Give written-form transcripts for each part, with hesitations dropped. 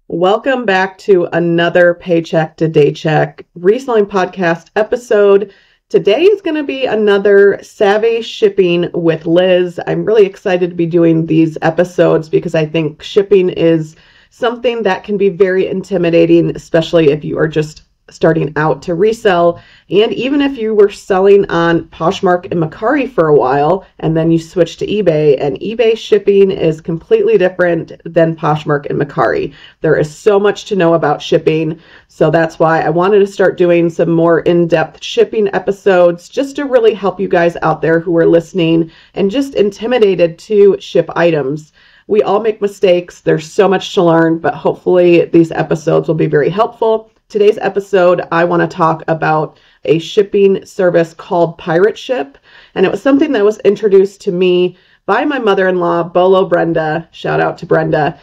Welcome back to another Paycheck to Daycheck reselling podcast episode. Today is going to be another Savvy Shipping with Liz. I'm really excited to be doing these episodes because I think shipping is something that can be very intimidating, especially if you are just starting out to resell. And even if you were selling on Poshmark and Mercari for a while, and then you switch to eBay, and eBay shipping is completely different than Poshmark and Mercari. There is so much to know about shipping. So that's why I wanted to start doing some more in-depth shipping episodes just to really help you guys out there who are listening and just intimidated to ship items. We all make mistakes. There's so much to learn, but hopefully these episodes will be very helpful. Today's episode, I want to talk about a shipping service called Pirate Ship. And it was something that was introduced to me by my mother-in-law, Bolo Brenda. Shout out to Brenda.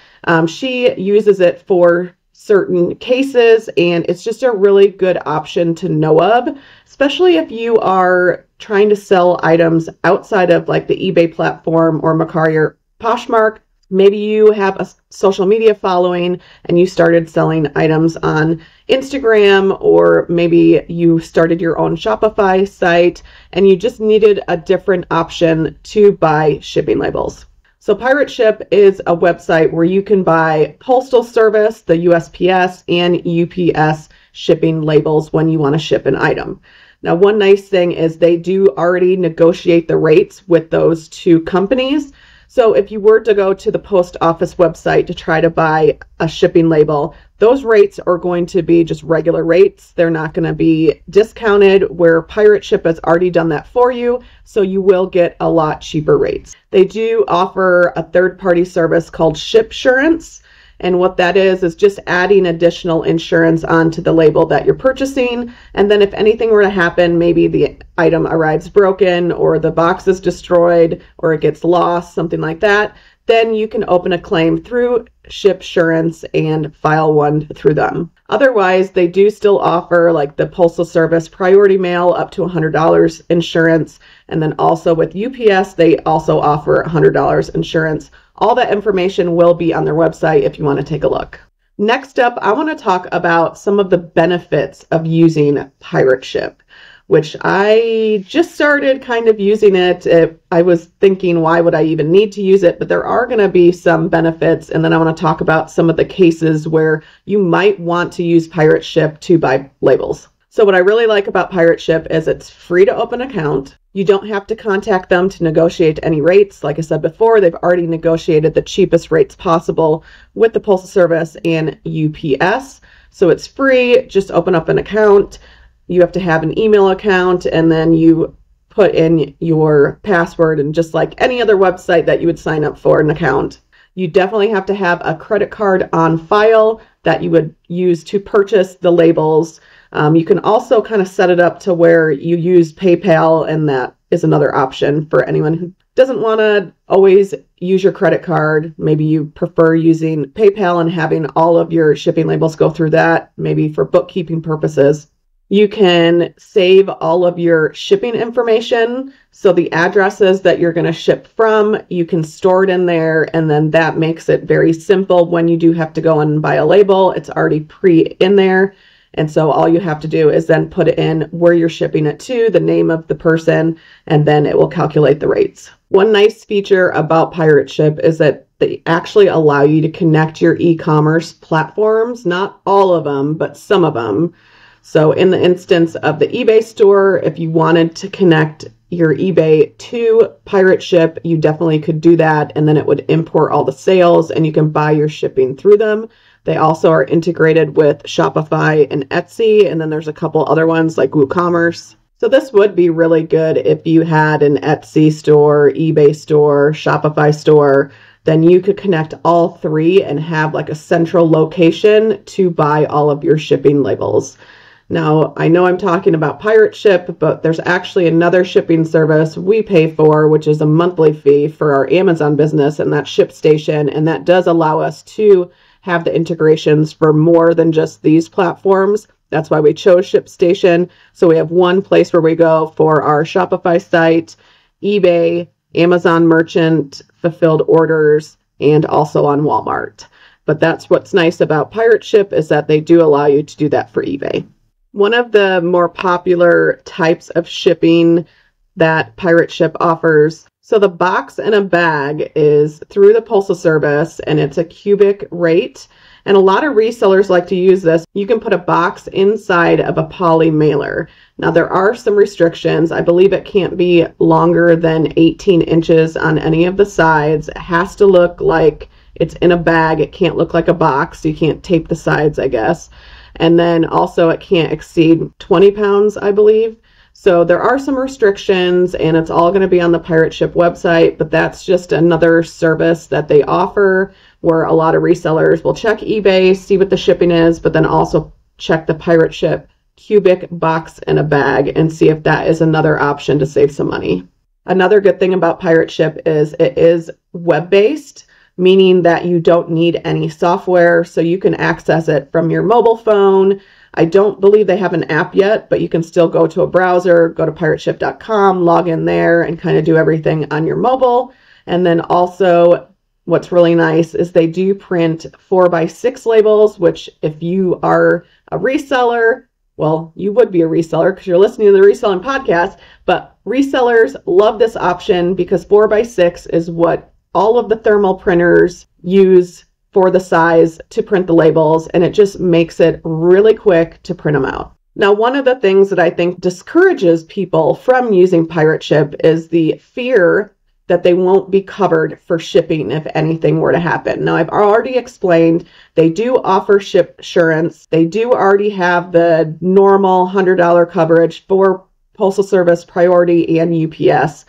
She uses it for certain cases, and it's just a really good option to know of, especially if you are trying to sell items outside of like the eBay platform or Mercari or Poshmark. Maybe you have a social media following and you started selling items on Instagram, or maybe you started your own Shopify site and you just needed a different option to buy shipping labels. So Pirate Ship is a website where you can buy postal service, the USPS and UPS shipping labels when you want to ship an item. Now, one nice thing is they do already negotiate the rates with those two companies. So if you were to go to the post office website to try to buy a shipping label, those rates are going to be just regular rates. They're not going to be discounted, where Pirate Ship has already done that for you. So you will get a lot cheaper rates. They do offer a third-party service called Shipsurance. And what that is just adding additional insurance onto the label that you're purchasing. And then if anything were to happen, maybe the item arrives broken or the box is destroyed or it gets lost, something like that, then you can open a claim through Shipsurance and file one through them. Otherwise, they do still offer like the Postal Service priority mail up to $100 insurance. And then also with UPS, they also offer $100 insurance. All that information will be on their website if you want to take a look. Next up, I want to talk about some of the benefits of using Pirate Ship, which I just started kind of using it. I was thinking, why would I even need to use it? But there are going to be some benefits. And then I want to talk about some of the cases where you might want to use Pirate Ship to buy labels. So what I really like about Pirate Ship is it's free to open an account. You don't have to contact them to negotiate any rates. Like I said before, they've already negotiated the cheapest rates possible with the Postal Service and UPS. So it's free. Just open up an account. You have to have an email account, and then you put in your password, and just like any other website that you would sign up for an account. You definitely have to have a credit card on file that you would use to purchase the labels. You can also kind of set it up to where you use PayPal, and that is another option for anyone who doesn't want to always use your credit card. Maybe you prefer using PayPal and having all of your shipping labels go through that, maybe for bookkeeping purposes. You can save all of your shipping information. So the addresses that you're going to ship from, you can store it in there. And then that makes it very simple when you do have to go and buy a label. It's already in there. And so all you have to do is then put in where you're shipping it to, the name of the person, and then it will calculate the rates. One nice feature about Pirate Ship is that they actually allow you to connect your e-commerce platforms, not all of them, but some of them. So in the instance of the eBay store, if you wanted to connect your eBay to Pirate Ship, you definitely could do that. And then it would import all the sales and you can buy your shipping through them. They also are integrated with Shopify and Etsy. And then there's a couple other ones like WooCommerce. So this would be really good if you had an Etsy store, eBay store, Shopify store. Then you could connect all three and have like a central location to buy all of your shipping labels. Now, I know I'm talking about Pirate Ship, but there's actually another shipping service we pay for, which is a monthly fee for our Amazon business, and that's ShipStation. And that does allow us to have the integrations for more than just these platforms. That's why we chose ShipStation. So we have one place where we go for our Shopify site, eBay, Amazon Merchant, fulfilled orders, and also on Walmart. But that's what's nice about Pirate Ship, is that they do allow you to do that for eBay. One of the more popular types of shipping that Pirate Ship offers, so the box and a bag, is through the Postal Service, and it's a cubic rate. And a lot of resellers like to use this. You can put a box inside of a poly mailer. Now there are some restrictions. I believe it can't be longer than 18 inches on any of the sides. It has to look like it's in a bag. It can't look like a box. You can't tape the sides, I guess. And then also it can't exceed 20 pounds, I believe. So there are some restrictions, and it's all going to be on the Pirate Ship website, but that's just another service that they offer where a lot of resellers will check eBay, see what the shipping is, but then also check the Pirate Ship cubic box and a bag and see if that is another option to save some money. Another good thing about Pirate Ship is it is web-based, meaning that you don't need any software, so you can access it from your mobile phone. I don't believe they have an app yet, but you can still go to a browser, go to pirateship.com, log in there, and kind of do everything on your mobile. And then also, what's really nice is they do print 4x6 labels, which if you are a reseller, well, you would be a reseller because you're listening to the reselling podcast, but resellers love this option because 4x6 is what all of the thermal printers use for the size to print the labels, and it just makes it really quick to print them out. Now, one of the things that I think discourages people from using Pirate Ship is the fear that they won't be covered for shipping if anything were to happen. Now, I've already explained they do offer ship insurance. They do already have the normal $100 coverage for Postal Service, Priority, and UPS.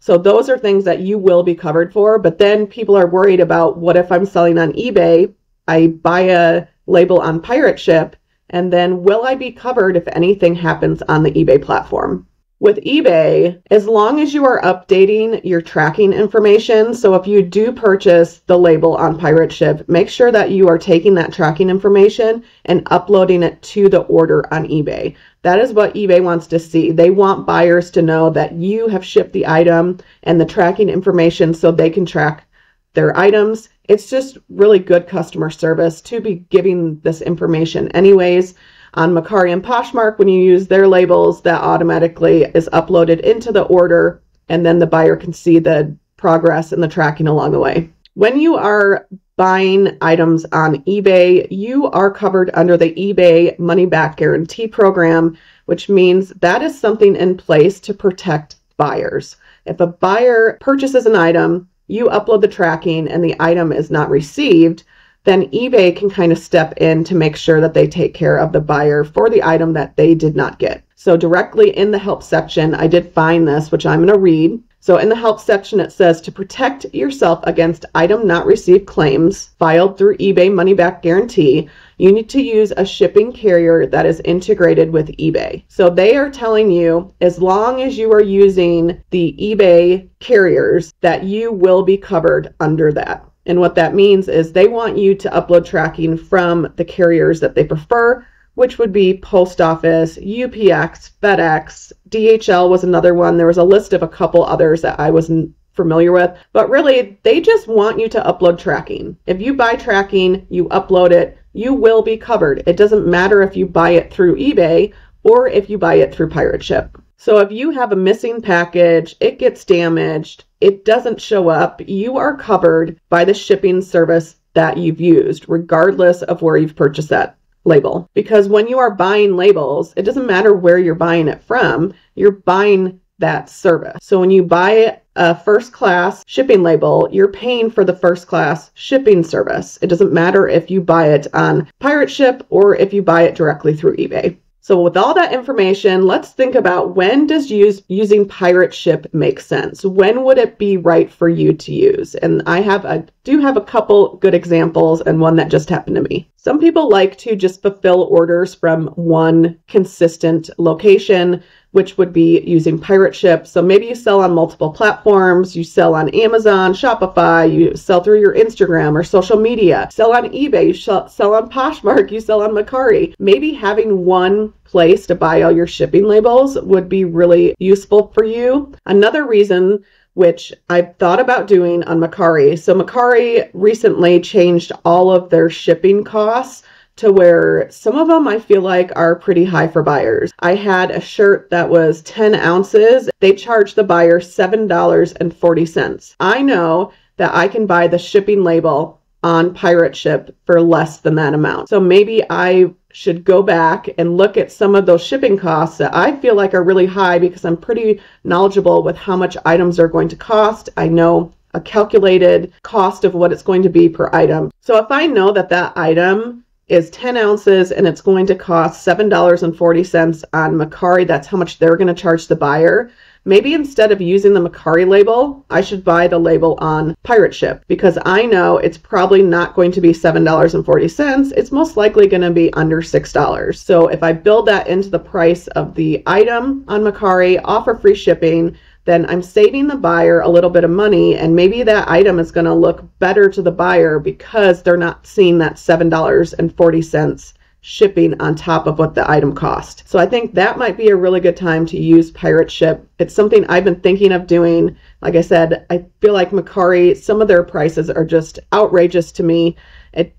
So those are things that you will be covered for, but then people are worried about, what if I'm selling on eBay, I buy a label on Pirate Ship, and then will I be covered if anything happens on the eBay platform? With eBay, as long as you are updating your tracking information, so if you do purchase the label on Pirate Ship, make sure that you are taking that tracking information and uploading it to the order on eBay. That is what eBay wants to see. They want buyers to know that you have shipped the item and the tracking information so they can track their items. It's just really good customer service to be giving this information anyways. On Mercari and Poshmark, when you use their labels, that automatically is uploaded into the order, and then the buyer can see the progress and the tracking along the way. When you are buying items on eBay, you are covered under the eBay money back guarantee program, which means that is something in place to protect buyers. If a buyer purchases an item, you upload the tracking, and the item is not received, then eBay can kind of step in to make sure that they take care of the buyer for the item that they did not get. So directly in the help section, I did find this, which I'm going to read. So in the help section, it says, to protect yourself against item not received claims filed through eBay money back guarantee, you need to use a shipping carrier that is integrated with eBay. So they are telling you, as long as you are using the eBay carriers, that you will be covered under that. And what that means is they want you to upload tracking from the carriers that they prefer, which would be Post Office, UPS, FedEx, DHL was another one. There was a list of a couple others that I wasn't familiar with, but really they just want you to upload tracking. If you buy tracking, you upload it, you will be covered. It doesn't matter if you buy it through eBay or if you buy it through Pirate Ship. So if you have a missing package, it gets damaged, it doesn't show up, you are covered by the shipping service that you've used, regardless of where you've purchased that label. Because when you are buying labels, it doesn't matter where you're buying it from, you're buying that service. So when you buy a first class shipping label, you're paying for the first class shipping service. It doesn't matter if you buy it on Pirate Ship or if you buy it directly through eBay. So with all that information, let's think about, when does using Pirate Ship make sense? When would it be right for you to use? And I do have a couple good examples, and one that just happened to me. Some people like to just fulfill orders from one consistent location, which would be using Pirate Ship. So maybe you sell on multiple platforms, you sell on Amazon, Shopify, you sell through your Instagram or social media, sell on eBay, you sell on Poshmark, you sell on Mercari. Maybe having one place to buy all your shipping labels would be really useful for you. Another reason which I've thought about doing on Mercari. So Mercari recently changed all of their shipping costs to where some of them I feel like are pretty high for buyers. I had a shirt that was 10 ounces. They charged the buyer $7.40. I know that I can buy the shipping label on Pirate Ship for less than that amount. So maybe I should go back and look at some of those shipping costs that I feel like are really high because I'm pretty knowledgeable with how much items are going to cost. I know a calculated cost of what it's going to be per item. So if I know that that item is 10 ounces and it's going to cost $7.40 on Mercari, that's how much they're going to charge the buyer. Maybe instead of using the Mercari label, I should buy the label on Pirate Ship because I know it's probably not going to be $7.40. It's most likely going to be under $6. So if I build that into the price of the item on Mercari, offer free shipping, then I'm saving the buyer a little bit of money, and maybe that item is going to look better to the buyer because they're not seeing that $7.40 shipping on top of what the item cost. So I think that might be a really good time to use Pirate Ship. It's something I've been thinking of doing. Like I said, I feel like Mercari, some of their prices are just outrageous to me.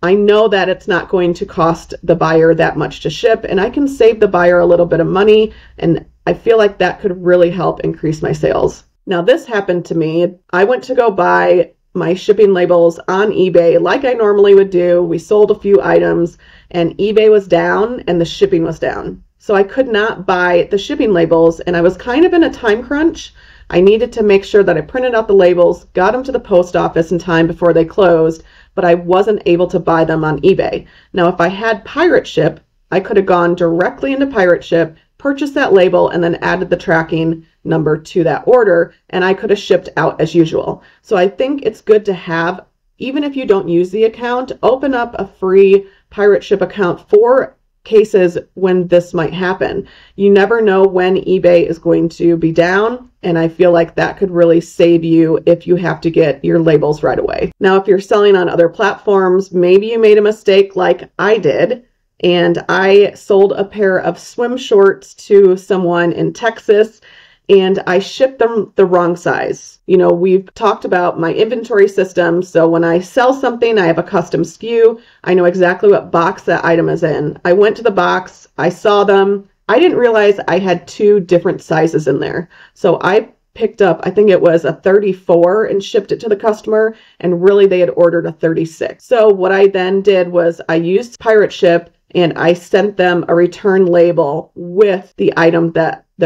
I know that it's not going to cost the buyer that much to ship, and I can save the buyer a little bit of money, and I feel like that could really help increase my sales. Now, this happened to me. I went to go buy my shipping labels on eBay like I normally would do. We sold a few items and eBay was down and the shipping was down. So I could not buy the shipping labels, and I was kind of in a time crunch. I needed to make sure that I printed out the labels, got them to the post office in time before they closed, but I wasn't able to buy them on eBay. Now, if I had Pirate Ship, I could have gone directly into Pirate Ship, purchased that label, and then added the tracking number to that order, and I could have shipped out as usual. So I think it's good to have, even if you don't use the account, open up a free Pirate Ship account for cases when this might happen. You never know when eBay is going to be down, and I feel like that could really save you if you have to get your labels right away. Now, if you're selling on other platforms, maybe you made a mistake like I did, and I sold a pair of swim shorts to someone in Texas, and I shipped them the wrong size. You know, we've talked about my inventory system. So when I sell something, I have a custom SKU. I know exactly what box that item is in. I went to the box, I saw them. I didn't realize I had 2 different sizes in there. So I picked up, I think it was a 34 and shipped it to the customer, and really they had ordered a 36. So what I then did was I used Pirate Ship and I sent them a return label with the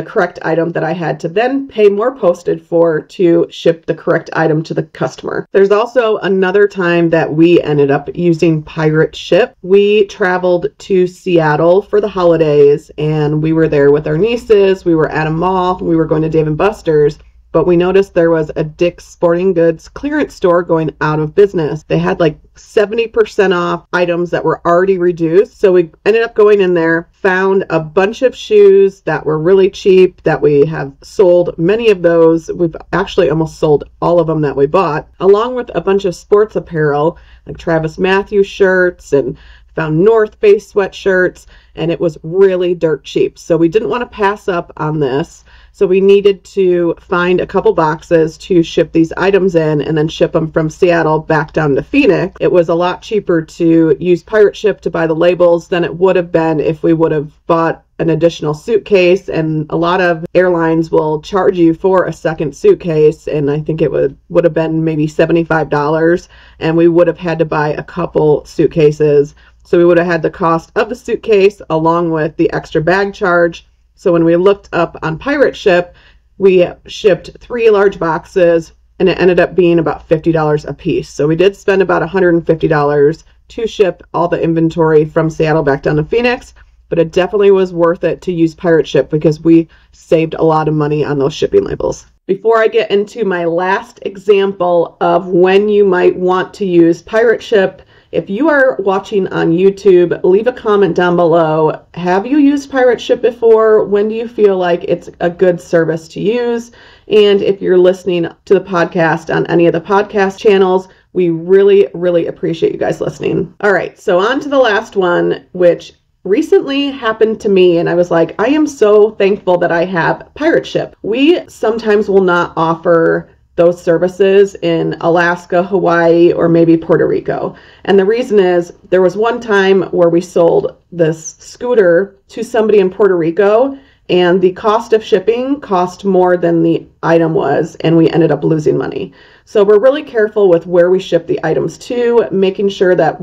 correct item that I had to then pay more postage for to ship the correct item to the customer. There's also another time that we ended up using Pirate Ship. We traveled to Seattle for the holidays and we were there with our nieces. We were at a mall. We were going to Dave & Buster's. But we noticed there was a Dick's Sporting Goods clearance store going out of business. They had like 70% off items that were already reduced. So we ended up going in there, found a bunch of shoes that were really cheap that we have sold many of those. We've actually almost sold all of them that we bought, along with a bunch of sports apparel like Travis Matthews shirts, and found North Face sweatshirts, and it was really dirt cheap. So we didn't want to pass up on this. So we needed to find a couple boxes to ship these items in and then ship them from Seattle back down to Phoenix. It was a lot cheaper to use Pirate Ship to buy the labels than it would have been if we would have bought an additional suitcase, and a lot of airlines will charge you for a second suitcase, and I think it would have been maybe $75, and we would have had to buy a couple suitcases. So we would have had the cost of the suitcase along with the extra bag charge. So when we looked up on Pirate Ship, we shipped 3 large boxes and it ended up being about $50 a piece. So we did spend about $150 to ship all the inventory from Seattle back down to Phoenix, but it definitely was worth it to use Pirate Ship because we saved a lot of money on those shipping labels. Before I get into my last example of when you might want to use Pirate Ship, if you are watching on YouTube, leave a comment down below. Have you used Pirate Ship before? When do you feel like it's a good service to use? And if you're listening to the podcast on any of the podcast channels, we really, really appreciate you guys listening. All right, so on to the last one, which recently happened to me, and I was like, I am so thankful that I have Pirate Ship. We sometimes will not offer those services in Alaska, Hawaii, or maybe Puerto Rico. And the reason is there was one time where we sold this scooter to somebody in Puerto Rico, and the cost of shipping cost more than the item was, and we ended up losing money. So we're really careful with where we ship the items to, making sure that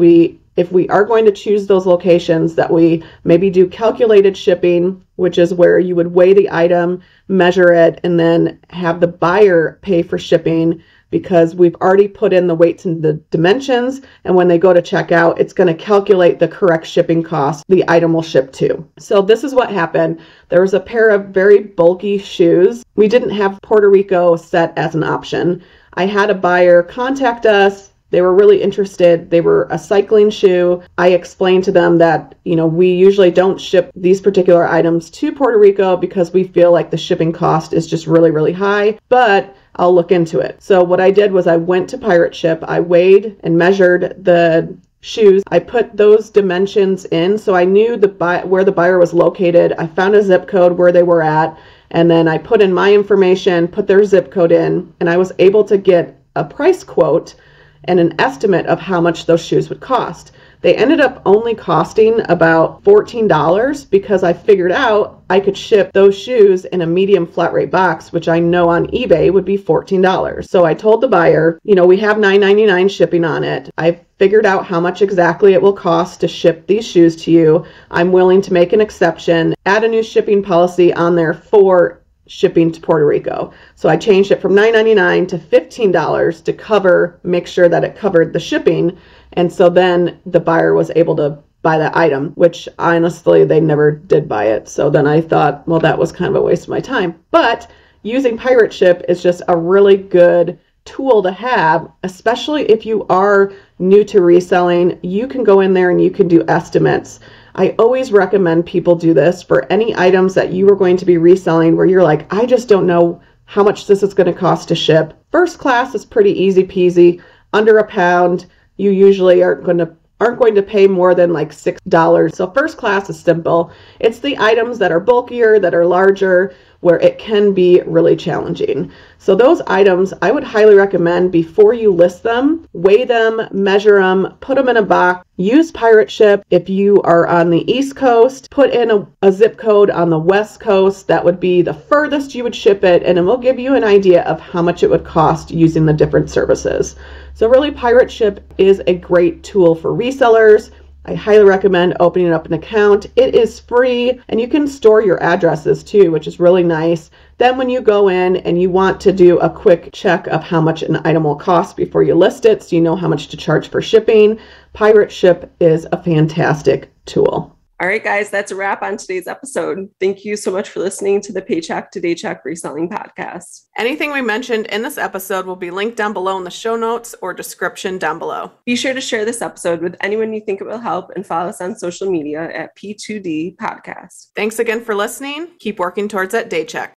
if we are going to choose those locations, that we maybe do calculated shipping, which is where you would weigh the item, measure it, and then have the buyer pay for shipping, because we've already put in the weights and the dimensions, and when they go to check out, it's going to calculate the correct shipping cost the item will ship to. So this is what happened. There was a pair of very bulky shoes. We didn't have Puerto Rico set as an option. I had a buyer contact us. They were really interested. They were a cycling shoe. I explained to them that, we usually don't ship these particular items to Puerto Rico because we feel like the shipping cost is just really, really high, but I'll look into it. So what I did was I went to Pirate Ship. I weighed and measured the shoes. I put those dimensions in, so I knew where the buyer was located. I found a zip code where they were at, and then I put in my information, put their zip code in, and I was able to get a price quote and an estimate of how much those shoes would cost. They ended up only costing about $14 because I figured out I could ship those shoes in a medium flat rate box, which I know on eBay would be $14. So I told the buyer, we have $9.99 shipping on it. I figured out how much exactly it will cost to ship these shoes to you. I'm willing to make an exception, add a new shipping policy on there for shipping to Puerto Rico. So I changed it from $9.99 to $15 to make sure that it covered the shipping. And so then the buyer was able to buy that item, which honestly, they never did buy it. So then I thought, well, that was kind of a waste of my time. But using Pirate Ship is just a really good tool to have, especially if you are new to reselling. You can go in there and you can do estimates. I always recommend people do this for any items that you are going to be reselling where you're like, I just don't know how much this is going to cost to ship. First class is pretty easy peasy. Under a pound, you usually aren't going to pay more than like $6. So first class is simple. It's the items that are bulkier, that are larger, where it can be really challenging. So those items, I would highly recommend before you list them, weigh them, measure them, put them in a box. Use Pirate Ship. If you are on the East Coast, put in a zip code on the West Coast. That would be the furthest you would ship it, and it will give you an idea of how much it would cost using the different services. So really, Pirate Ship is a great tool for resellers. I highly recommend opening up an account. It is free, and you can store your addresses too, which is really nice. Then when you go in and you want to do a quick check of how much an item will cost before you list it, so you know how much to charge for shipping, Pirate Ship is a fantastic tool. All right, guys, that's a wrap on today's episode. Thank you so much for listening to the Paycheck to Daycheck Reselling Podcast. Anything we mentioned in this episode will be linked down below in the show notes or description down below. Be sure to share this episode with anyone you think it will help, and follow us on social media at P2D Podcast. Thanks again for listening. Keep working towards that Daycheck.